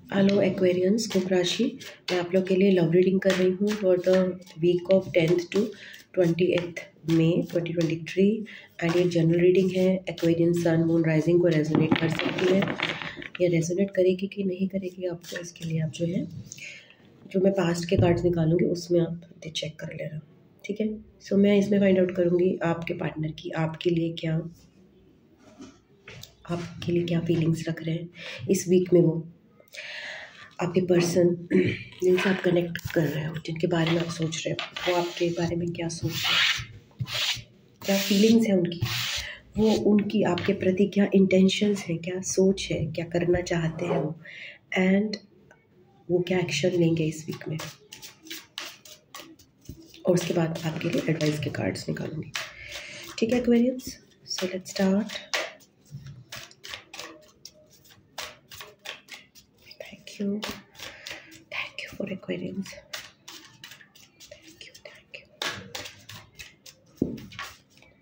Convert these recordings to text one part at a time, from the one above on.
Hello Aquarians, कुंभ राशि। मैं आप लोग के लिए लव रीडिंग कर रही हूँ for the week of 10th to 20th मई 2023 एंड ये जनरल रीडिंग है। एक्वेरियन सन मून राइजिंग को रेजोनेट कर सकती है या रेजोनेट करेगी कि नहीं करेगी, आपको इसके लिए आप जो है जो मैं पास्ट के कार्ड्स निकालूंगी उसमें आप चेक कर लेना, ठीक है। सो मैं इसमें फाइंड आउट करूँगी आपके पार्टनर की आपके लिए क्या फीलिंग्स रख रहे हैं इस वीक में। वो आपके पर्सन जिनसे आप कनेक्ट कर रहे हो, जिनके बारे में आप सोच रहे हो, वो आपके बारे में क्या सोच रहे हैं, क्या फीलिंग्स हैं उनकी, वो उनकी आपके प्रति क्या इंटेंशंस हैं, क्या सोच है, क्या करना चाहते हैं वो, एंड वो क्या एक्शन लेंगे इस वीक में। और उसके बाद आपके लिए एडवाइस के कार्ड्स निकालूंगी, ठीक है Aquarians. So let's start. Thank you for Aquarians. Thank you.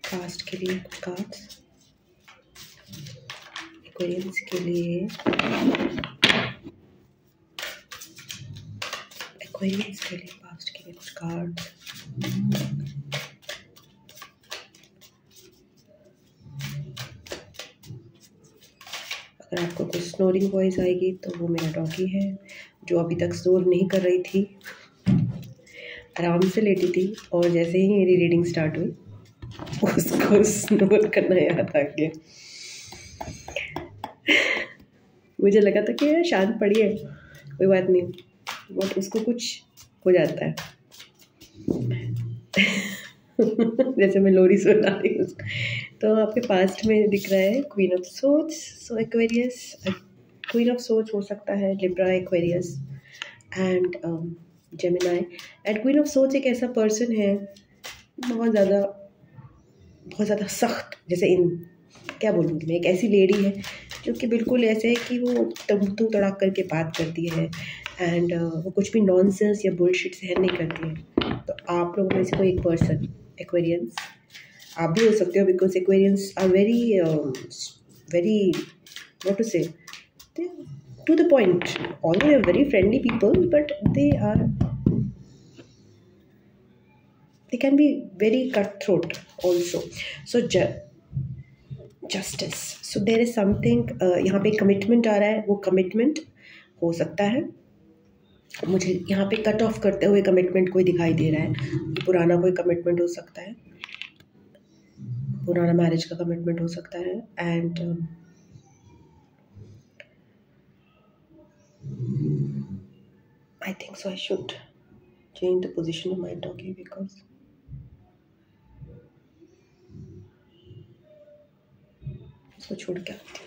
Cast के लिए कार्ड्स, एक्वेरियंस के लिए, पास्ट के लिए कुछ कार्ड्स। अगर आपको कुछ स्नोरिंग वॉइस आएगी तो वो मेरा डॉगी है जो अभी तक स्नोर नहीं कर रही थी, आराम से लेटी थी, और जैसे ही मेरी रीडिंग स्टार्ट हुई उसको स्नोर करना याद आ गया। मुझे लगा था कि शांत पड़ी है, कोई बात नहीं, बट उसको कुछ हो जाता है जैसे मैं लोरी सुना रही हूँ। तो आपके पास्ट में दिख रहा है queen of swords. So Aquarius, queen of swords हो सकता है Libra, Aquarius and Gemini. And queen of swords एक ऐसा पर्सन है बहुत ज़्यादा सख्त, जैसे इन क्या बोलूँगी मैं, एक ऐसी लेडी है जो कि बिल्कुल ऐसे है कि वो तू तड़ाक करके बात करती है एंड वो कुछ भी नॉनसेंस या बुलशिट सहन नहीं करती है। तो आप लोगों में से कोई एक पर्सन, एक्वेरियंस आप भी हो सकते हो, because Aquarians are very what to say, to the point, although they are very friendly people but they can be very cutthroat also. So justice, so there is something यहाँ पे commitment आ रहा है, वो कमिटमेंट हो सकता है, मुझे यहाँ पे कट ऑफ करते हुए कमिटमेंट कोई दिखाई दे रहा है। पुराना कोई कमिटमेंट हो सकता है, पुराना मैरिज का कमिटमेंट हो सकता है। And I think so I should change the position of my doggy because उसको छोड़ के आती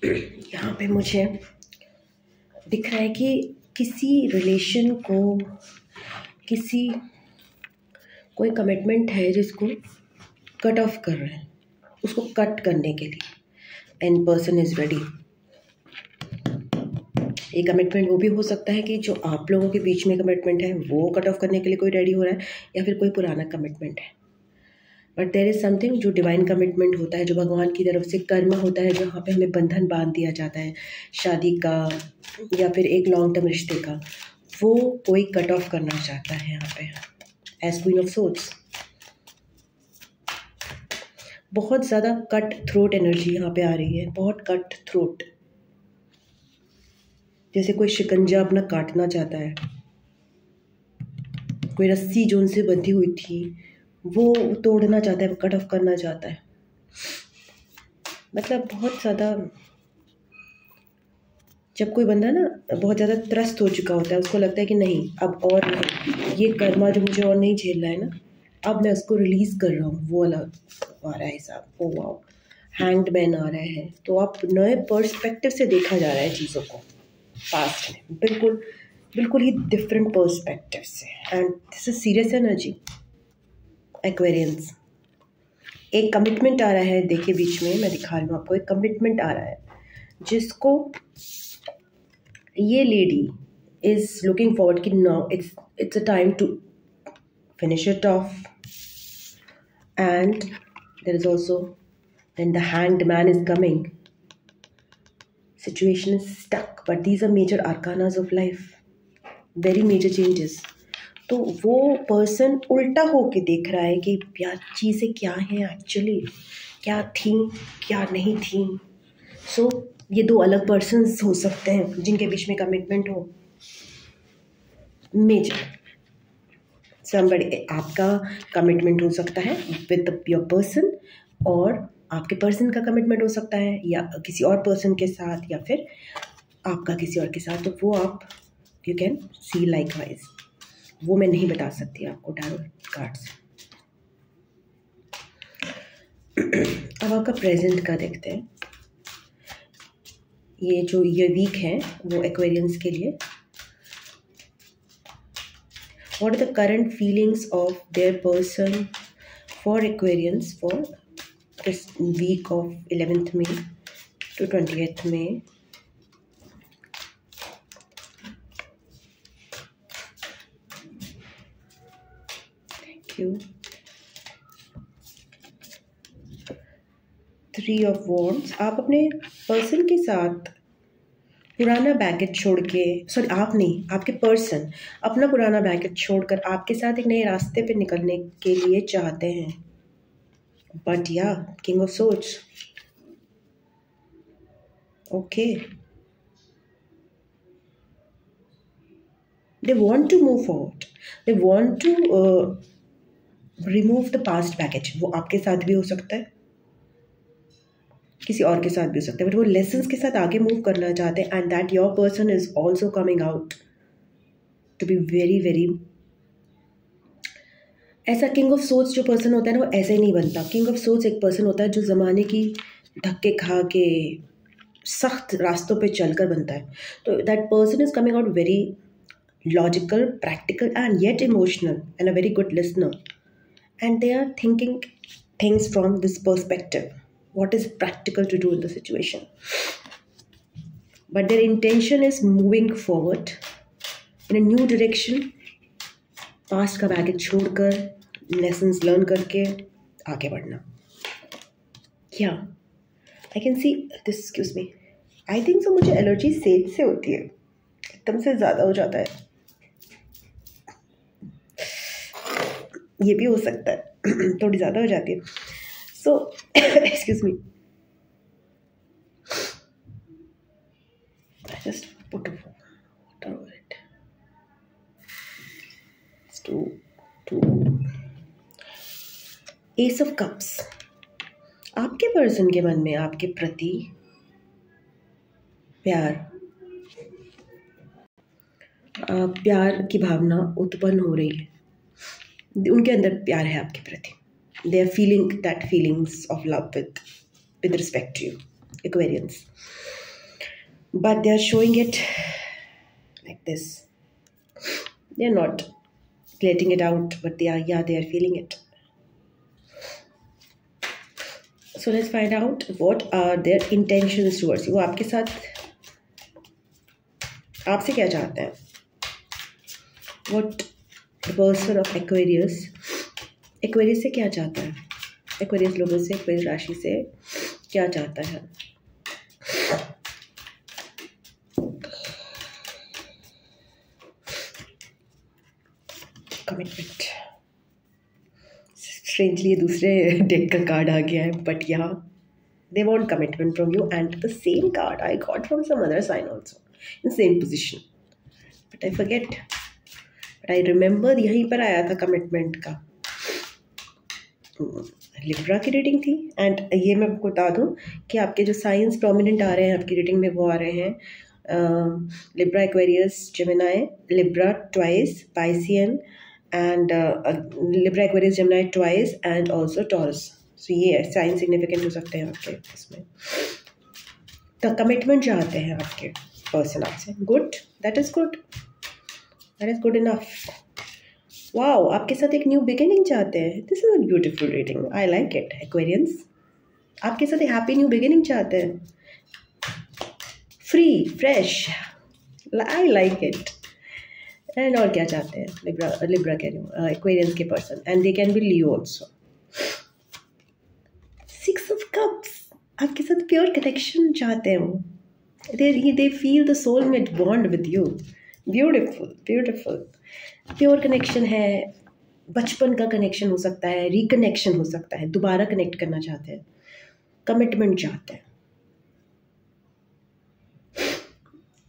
हूँ। यहाँ पे मुझे दिख रहा है कि किसी रिलेशन को, कोई कमिटमेंट है जिसको कट ऑफ कर रहे हैं, उसको कट करने के लिए एंड पर्सन इज़ रेडी। ये कमिटमेंट वो भी हो सकता है कि जो आप लोगों के बीच में कमिटमेंट है वो कट ऑफ करने के लिए कोई रेडी हो रहा है, या फिर कोई पुराना कमिटमेंट है। बट देयर इज़ समथिंग जो डिवाइन कमिटमेंट होता है, जो भगवान की तरफ से कर्म होता है, जहाँ पे हमें बंधन बांध दिया जाता है शादी का या फिर एक लॉन्ग टर्म रिश्ते का, वो कोई कट ऑफ करना चाहता है यहाँ पे एज क्वीन ऑफ सोर्ड्स। बहुत ज़्यादा कट थ्रोट एनर्जी यहाँ पे आ रही है, बहुत कट थ्रोट, जैसे कोई शिकंजा अपना काटना चाहता है, कोई रस्सी जो उनसे बंधी हुई थी वो तोड़ना चाहता है, कट ऑफ करना चाहता है। मतलब बहुत ज़्यादा, जब कोई बंदा ना बहुत ज़्यादा त्रस्त हो चुका होता है, उसको लगता है कि नहीं अब और नहीं, ये कर्मा जो मुझे और नहीं झेल रहा है ना, अब मैं उसको रिलीज़ कर रहा हूँ, वो वाला आ रहा है हिसाब। ओ वाओ, हैंग्ड मैन आ रहा है। तो आप नए पर्सपेक्टिव से देखा जा रहा है चीज़ों को पास्ट में, बिल्कुल ही डिफरेंट पर्सपेक्टिव से। And this is serious energy Aquarians. एक कमिटमेंट आ रहा है, देखिए बीच में मैं दिखा रही हूँ आपको, एक कमिटमेंट आ रहा है जिसको ये लेडी इज लुकिंग फॉरवर्ड कि now it's a time to finish it off. And there is also when the hanged man is coming, situation is stuck, but these are major arcanas of life, very major changes. तो वो person उल्टा होके देख रहा है कि यार चीज़ें क्या हैं एक्चुअली, क्या थी क्या नहीं थी. सो ये दो अलग पर्सन्स हो सकते हैं जिनके बीच में कमिटमेंट हो. मेजर समबडी, आपका कमिटमेंट हो सकता है विद योर पर्सन, और आपके पर्सन का कमिटमेंट हो सकता है या किसी और पर्सन के साथ, या फिर आपका किसी और के साथ. तो वो आप you can see like wise. वो मैं नहीं बता सकती आपको टैरो कार्ड्स. अब आपका प्रेजेंट का देखते हैं. ये वीक है वो एक्वेरियंस के लिए. What are the current feelings of their person for Aquarians for this week of 11th May to 20th May? Thank you. 3 of Wands. आप अपने पर्सन के साथ पुराना बैगेज छोड़ के, सॉरी आप नहीं, आपके पर्सन अपना पुराना बैगेज छोड़कर आपके साथ एक नए रास्ते पे निकलने के लिए चाहते हैं. बट या king of swords. Okay, they want to move forward, they want to remove the past baggage. वो आपके साथ भी हो सकता है, किसी और के साथ भी हो सकता है, बट वो लेसन्स के साथ आगे मूव करना चाहते हैं. And that your person is also coming out to be very very. ऐसा किंग ऑफ सोर्ड्स जो पर्सन होता है ना, वो ऐसे ही नहीं बनता. किंग ऑफ सोर्ड्स एक पर्सन होता है जो ज़माने की धक्के खा के सख्त रास्तों पे चलकर बनता है. तो that person is coming out very logical, practical and yet emotional and a very good listener. And they are thinking things from this perspective. What is practical to do in the situation, but their intention is moving forward in a new direction. Past का baggage छोड़कर lessons learn करके आगे बढ़ना. Yeah, I can see this. Excuse me, I think so. मुझे allergy says से होती है, एकदम से ज़्यादा हो जाता है. ये भी हो सकता है, थोड़ी ज़्यादा हो जाती है. So, excuse me. I just put water over it. It's two. Ace of Cups. आपके पर्सन के मन में आपके प्रति प्यार की भावना उत्पन्न हो रही है. उनके अंदर प्यार है आपके प्रति. They are feeling that feelings of love with respect to you, Aquarians. But they are showing it like this. They are not letting it out, but they are feeling it. So let's find out what are their intentions towards you. वो आपके साथ, आपसे क्या चाहते हैं? What the person of Aquarius से क्या चाहता है? एक्वेरियस लोगों से, एक्वेरियस राशि से क्या चाहता है? कमिटमेंट. स्ट्रेंजली दूसरे डेक का कार्ड आ गया है, बट यहाँ they want commitment from you. And the same card I got from some other sign also in same position, but I forget, but I remember यहीं पर आया था कमिटमेंट का. लिब्रा की रीडिंग थी. एंड ये मैं आपको बता दूं कि आपके जो साइंस प्रोमिनेंट आ रहे हैं आपकी रीडिंग में, वो आ रहे हैं Libra, Aquarius, Gemini, Libra twice, Piscean, and Libra, Aquarius, Gemini twice, and also Taurus. So ये साइन सिग्निफिकेंट हो सकते हैं आपके इसमें. तो कमिटमेंट चाहते हैं आपके पर्सन आपसे. Good, that is good, that is good enough. Wow, आपके साथ एक न्यू बिगिनिंग चाहते हैं. This is a beautiful reading, I like it. Aquarians आपके साथ एक हैप्पी न्यू बिगिनिंग चाहते हैं. Free, fresh, I like it. And और क्या चाहते हैं? लिब्रा कह रही हूँ, एक्वेरियंस के person. And they can be Leo also. 6 of Cups, आपके साथ प्योर कनेक्शन चाहते हैं वो. they feel the soulmate bond with you. Beautiful, beautiful. Pure connection है, बचपन का कनेक्शन हो सकता है, रिकनेक्शन हो सकता है, दोबारा कनेक्ट करना चाहते हैं, कमिटमेंट चाहते हैं,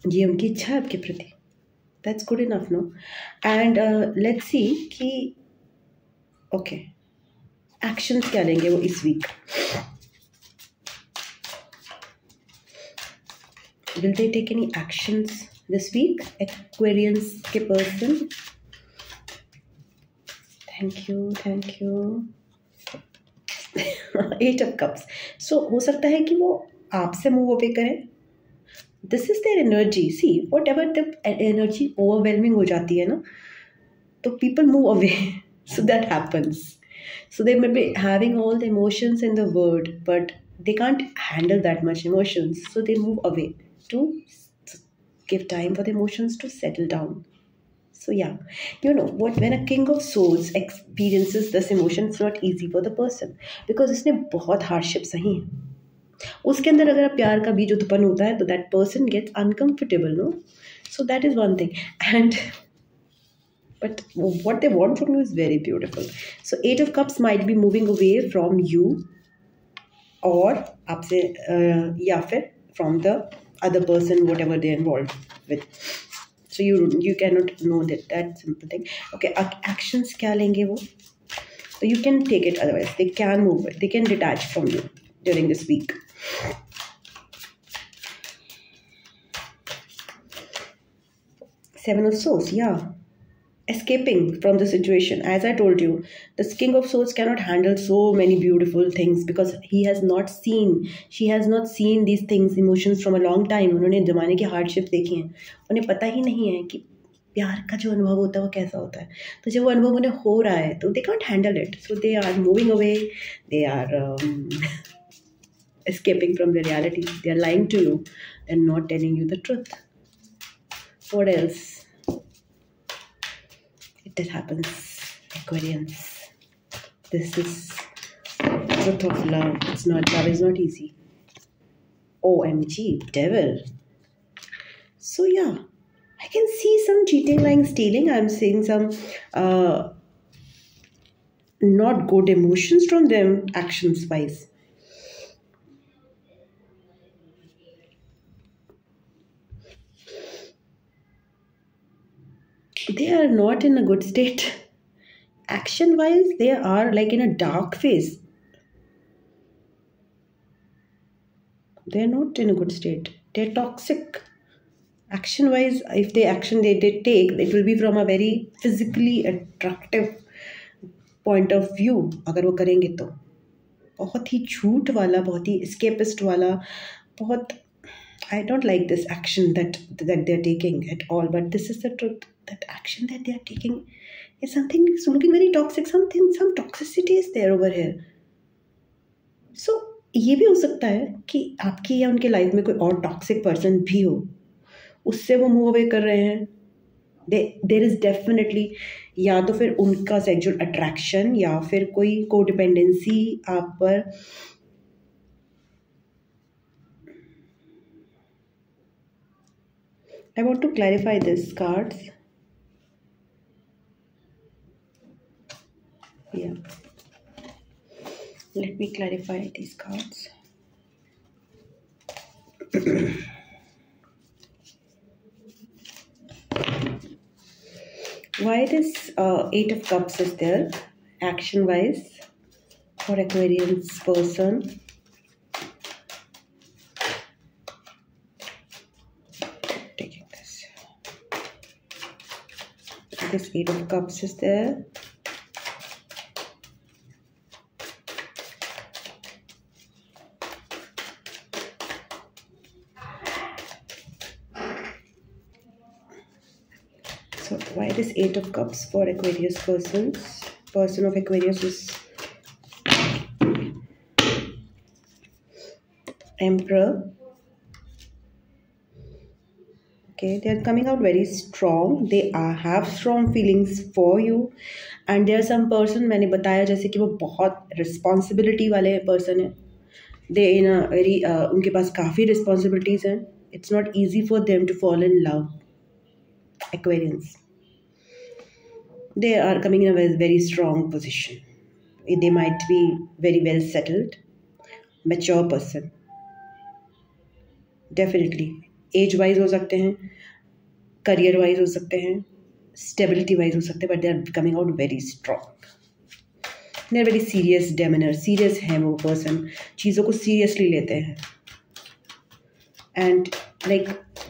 ये उनकी इच्छा है आपके प्रति. That's good enough no. And let's see कि ओके एक्शंस क्या लेंगे वो इस week. Will they take any actions this week? Aquarians के person. Thank you. 8 of cups. So हो सकता है कि वो आपसे मूव अवे करें. This is their energy. See whatever the energy overwhelming हो जाती है ना, तो people move away. So that happens. So they may be having all the emotions in the world, but they can't handle that much emotions. So they move away to give time for the emotions to settle down. So yeah, you know what? When a king of swords experiences this emotion, it's not easy for the person because इसने बहुत hardship सही है. उसके अंदर अगर प्यार का बीज उत्पन्न होता है तो that person gets uncomfortable, no? So that is one thing. And but what they want from you is very beautiful. So 8 of cups might be moving away from you or आपसे या फिर from the other person whatever they are involved with. So you cannot know that simple thing. Okay, actions क्या लेंगे वो? So you can take it, otherwise they can move it. They can detach from you during this week. Seven of Swords, yeah. Escaping from the situation. As I told you, the King of Swords cannot handle so many beautiful things because she has not seen these things, emotions from a long time. उन्होंने ज़माने की hardship देखी हैं. उन्हें पता ही नहीं है कि प्यार का जो अनुभव होता है वो कैसा होता है. तो जब वो अनुभव उन्हें हो रहा है तो they can't handle it. So they are moving away. They are escaping from the reality. They are lying to you and not telling you the truth. What else? That happens, Aquarians. This is truth of love. Love is not easy. OMG, devil. So yeah, I can see some cheating, lying, stealing. I'm seeing some not good emotions from them, actions wise. They are not in a good state. Action wise, they are like in a dark phase. They are not in a good state. They are toxic. Action wise, if the action they take, it will be from a very physically attractive point of view. अगर वो करेंगे तो बहुत ही झूठ वाला, बहुत ही escapist वाला, बहुत I don't like this action that they are taking at all. But this is the truth. That action that they are taking is something is looking very toxic. Some toxicity is there over here. So ये भी हो सकता है कि आपकी या उनके life में कोई और टॉक्सिक पर्सन भी हो, उससे वो मूव अवे कर रहे हैं. देयर इज डेफिनेटली या तो फिर उनका सेक्सुअल अट्रैक्शन या फिर कोई कोडिपेंडेंसी आप पर. I want to clarify this cards. Yeah. Let me clarify these cards. Why this 8 of Cups is there, action wise, for Aquarius person? Taking this. This 8 of Cups is there. So why this 8 of Cups for Aquarius persons? Person of Aquarius is Emperor. Okay, they are coming out very strong. They have strong feelings for you. And there are some person, मैंने बताया जैसे कि वो बहुत responsibility वाले person हैं. They in a very उनके पास काफ़ी responsibilities हैं. It's not easy for them to fall in love. Aquarians, they are coming in a very, very strong position. They might be very well settled, mature person. Definitely age wise हो सकते हैं, career wise हो सकते हैं, stability wise हो सकते हैं, but they are coming out very strong. They are very serious demeanour. Serious हैं वो पर्सन, चीज़ों को सीरियसली लेते हैं. And like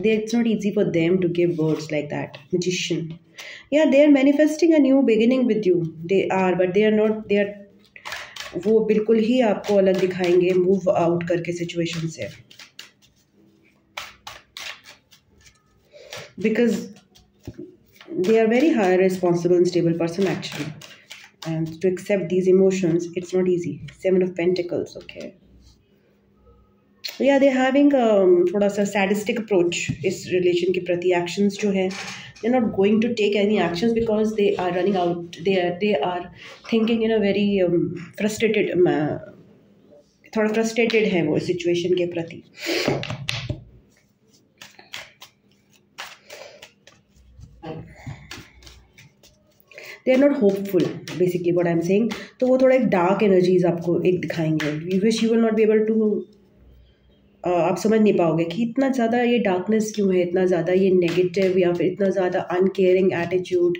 it's not easy for them to give words like that. Magician, yeah, they are manifesting a new beginning with you. They are, but they are not. They are वो बिल्कुल ही आपको अलग दिखाएंगे move out करके situation से. Because they are very high responsible and stable person actually, and to accept these emotions it's not easy. 7 of Pentacles. Okay, yeah, they're having थोड़ा सा sadistic approach इस relation के प्रति. actions जो है, they're not going to take any actions because they are running out. They are thinking in a very frustrated, थोड़ा frustrated है वो situation के प्रति. They are not hopeful, basically what I'm saying. तो वो थोड़ा एक डार्क एनर्जीज आपको एक दिखाएंगे. You wish you will not be able to आप समझ नहीं पाओगे कि इतना ज़्यादा ये डार्कनेस क्यों है, इतना ज़्यादा ये नेगेटिव या फिर इतना ज़्यादा अनकेयरिंग एटीट्यूड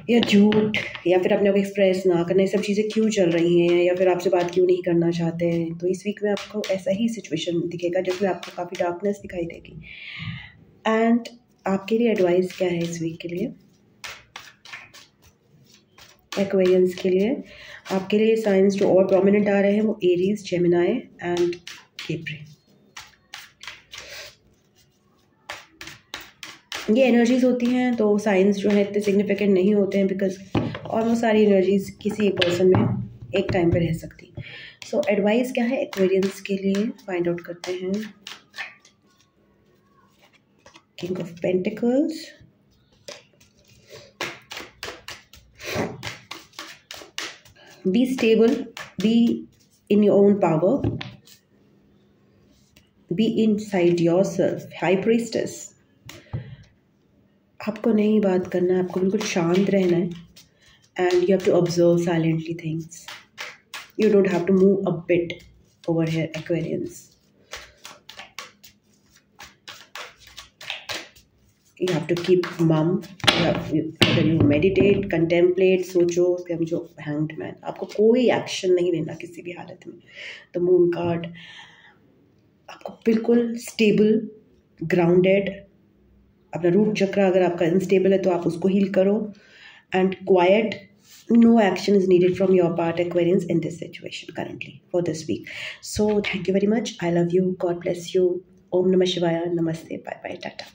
या झूठ या फिर अपने आप एक्सप्रेस ना करना, ये सब चीज़ें क्यों चल रही हैं, या फिर आपसे बात क्यों नहीं करना चाहते हैं. तो इस वीक में आपको ऐसा ही सिचुएशन दिखेगा जिसमें आपको काफ़ी डार्कनेस दिखाई देगी. एंड आपके लिए एडवाइस क्या है इस वीक के लिए एक्वेरियंस के लिए? आपके लिए साइंस जो और प्रोमिनेंट आ रहे हैं वो एरीज, जेमिनाई एंड कैप्री. ये एनर्जीज होती हैं तो साइंस जो है इतने सिग्निफिकेंट नहीं होते हैं, बिकॉज ऑलमोस्ट सारी एनर्जीज किसी एक पर्सन में एक टाइम पे रह सकती. सो एडवाइस क्या है एक्वेरियंस के लिए, फाइंड आउट करते हैं. King of pentacles, be stable, be in your own power, be inside yourself. High priestess, आपको नहीं बात करना है, आपको बिल्कुल शांत रहना है. and you have to observe silently things. You don't have to move a bit over here, Aquarians. You have to keep mum. Whether you meditate, contemplate, सोचो, समझो. Hanged Man, आपको कोई एक्शन नहीं लेना किसी भी हालत में. The Moon कार्ड आपको बिल्कुल स्टेबल, ग्राउंडेड. अपना रूट चक्र अगर आपका अनस्टेबल है तो आप उसको हील करो. And quite, no action is needed from your part, Aquarians, in this situation currently for this week. So thank you very much. I love you. God bless you. Om Namah Shivaya. Namaste. Bye bye. Tata.